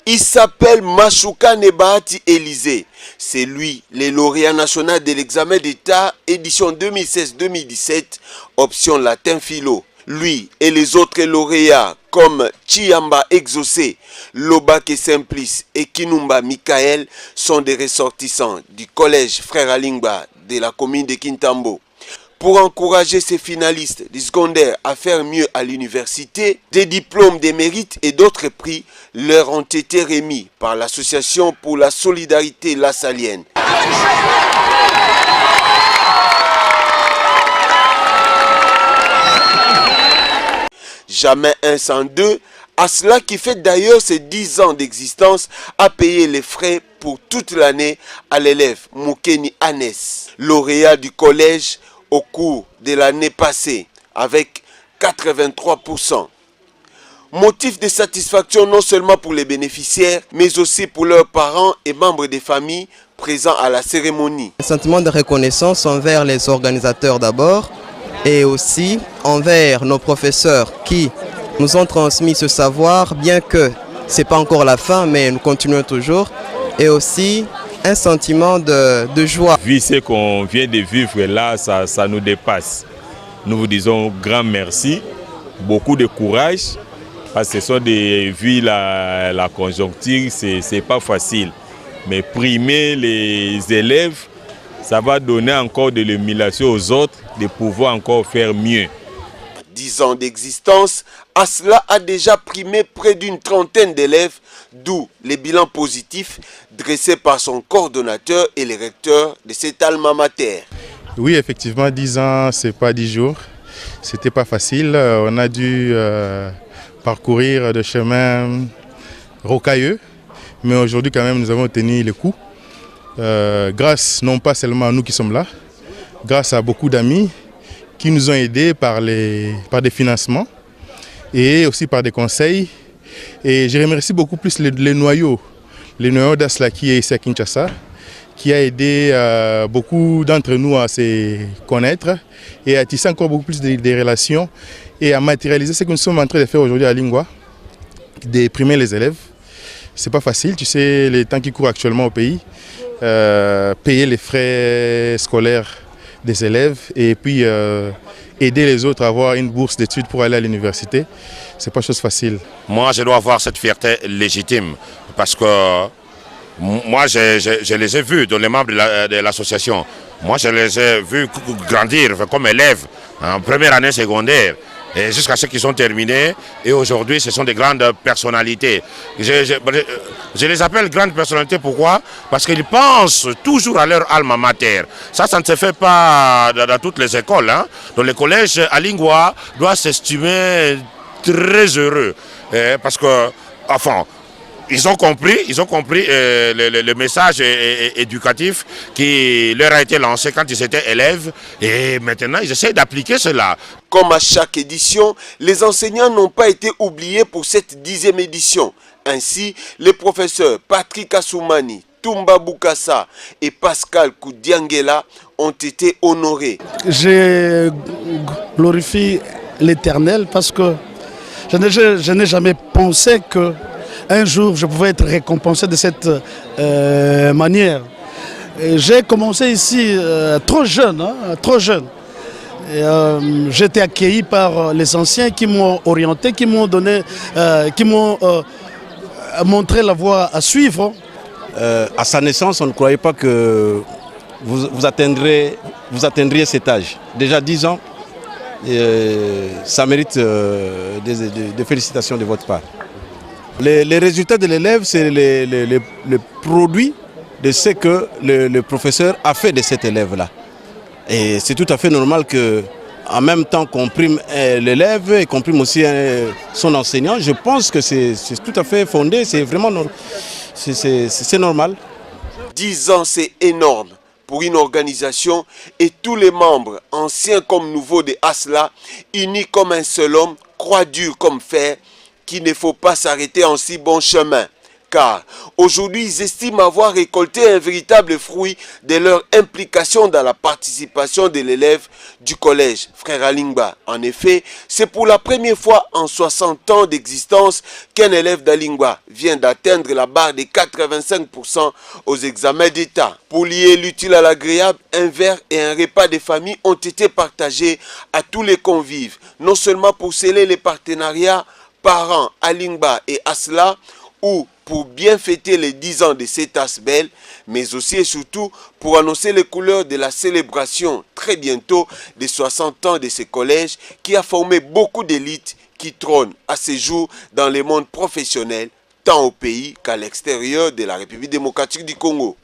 Il s'appelle Mashuka Nebahati Élisée. C'est lui, le lauréat national de l'examen d'État, édition 2016-2017, option latin philo. Lui et les autres lauréats comme Chiamba Exaucé, Lobake Simplice et Kinumba Michael sont des ressortissants du collège Frère Alingba de la commune de Kintambo. Pour encourager ces finalistes du secondaire à faire mieux à l'université, des diplômes de mérite et d'autres prix leur ont été remis par l'Association pour la solidarité lassalienne. Jamais un sans deux, Asla qui fait d'ailleurs ses 10 ans d'existence a payé les frais pour toute l'année à l'élève Moukeni Anes, lauréat du collège au cours de l'année passée avec 83%. Motif de satisfaction non seulement pour les bénéficiaires, mais aussi pour leurs parents et membres des familles présents à la cérémonie. Un sentiment de reconnaissance envers les organisateurs d'abord et aussi envers nos professeurs qui nous ont transmis ce savoir, bien que ce n'est pas encore la fin, mais nous continuons toujours. Et aussi un sentiment de joie. Vu ce qu'on vient de vivre là, ça nous dépasse. Nous vous disons grand merci, beaucoup de courage, parce que ce sont des vues la conjoncture, c'est pas facile. Mais primer les élèves, ça va donner encore de l'émulation aux autres de pouvoir encore faire mieux. 10 ans d'existence, Asla a déjà primé près d'une trentaine d'élèves, d'où les bilans positifs dressés par son coordonnateur et les recteurs de cet alma mater. Oui, effectivement, 10 ans, ce n'est pas 10 jours. C'était pas facile. On a dû parcourir des chemins rocailleux, mais aujourd'hui, quand même, nous avons tenu le coup. Grâce non pas seulement à nous qui sommes là, grâce à beaucoup d'amis qui nous ont aidés par des financements et aussi par des conseils. Et je remercie beaucoup plus les noyaux d'Asla qui est ici à Kinshasa, qui a aidé beaucoup d'entre nous à se connaître et à tisser encore beaucoup plus de relations et à matérialiser ce que nous sommes en train de faire aujourd'hui à Lingwa, de primer les élèves. C'est pas facile, tu sais, les temps qui courent actuellement au pays, payer les frais scolaires des élèves et puis aider les autres à avoir une bourse d'études pour aller à l'université, c'est pas chose facile. Moi, je dois avoir cette fierté légitime parce que moi, je les ai vus dans les membres de l'association. Moi, je les ai vus grandir comme élèves en première année secondaire. Et jusqu'à ce qu'ils sont terminés. Et aujourd'hui, ce sont des grandes personnalités. Je les appelle grandes personnalités, pourquoi? Parce qu'ils pensent toujours à leur alma mater. Ça ne se fait pas dans toutes les écoles. Hein. Dans les collèges, à Lingwa doit s'estimer très heureux. Parce que, enfin, ils ont compris le message éducatif qui leur a été lancé quand ils étaient élèves et maintenant ils essaient d'appliquer cela. Comme à chaque édition, les enseignants n'ont pas été oubliés pour cette 10e édition. Ainsi, les professeurs Patrick Assoumani, Toumba Boukassa et Pascal Koudiangela ont été honorés. Je glorifie l'Éternel parce que je n'ai jamais pensé que un jour, je pouvais être récompensé de cette manière. J'ai commencé ici trop jeune. J'ai été accueilli par les anciens qui m'ont orienté, qui m'ont donné, qui m'ont montré la voie à suivre. À sa naissance, on ne croyait pas que vous atteindriez cet âge. Déjà 10 ans, ça mérite des félicitations de votre part. Les résultats de l'élève, c'est le produit de ce que le professeur a fait de cet élève-là. Et c'est tout à fait normal qu'en même temps qu'on prime l'élève et qu'on prime aussi son enseignant, je pense que c'est tout à fait fondé, c'est vraiment c'est normal. 10 ans, c'est énorme pour une organisation et tous les membres, anciens comme nouveaux de Asla, unis comme un seul homme, croient dur comme fer, qu'il ne faut pas s'arrêter en si bon chemin, car aujourd'hui ils estiment avoir récolté un véritable fruit de leur implication dans la participation de l'élève du collège Frère Alingba. En effet, c'est pour la première fois en 60 ans d'existence qu'un élève d'Alingba vient d'atteindre la barre des 85% aux examens d'État. Pour lier l'utile à l'agréable, un verre et un repas de famille ont été partagés à tous les convives, non seulement pour sceller les partenariats parents Alingba et Asla, ou pour bien fêter les 10 ans de cet Asbel, mais aussi et surtout pour annoncer les couleurs de la célébration très bientôt des 60 ans de ce collège qui a formé beaucoup d'élites qui trônent à ce jour dans le monde professionnel, tant au pays qu'à l'extérieur de la République démocratique du Congo.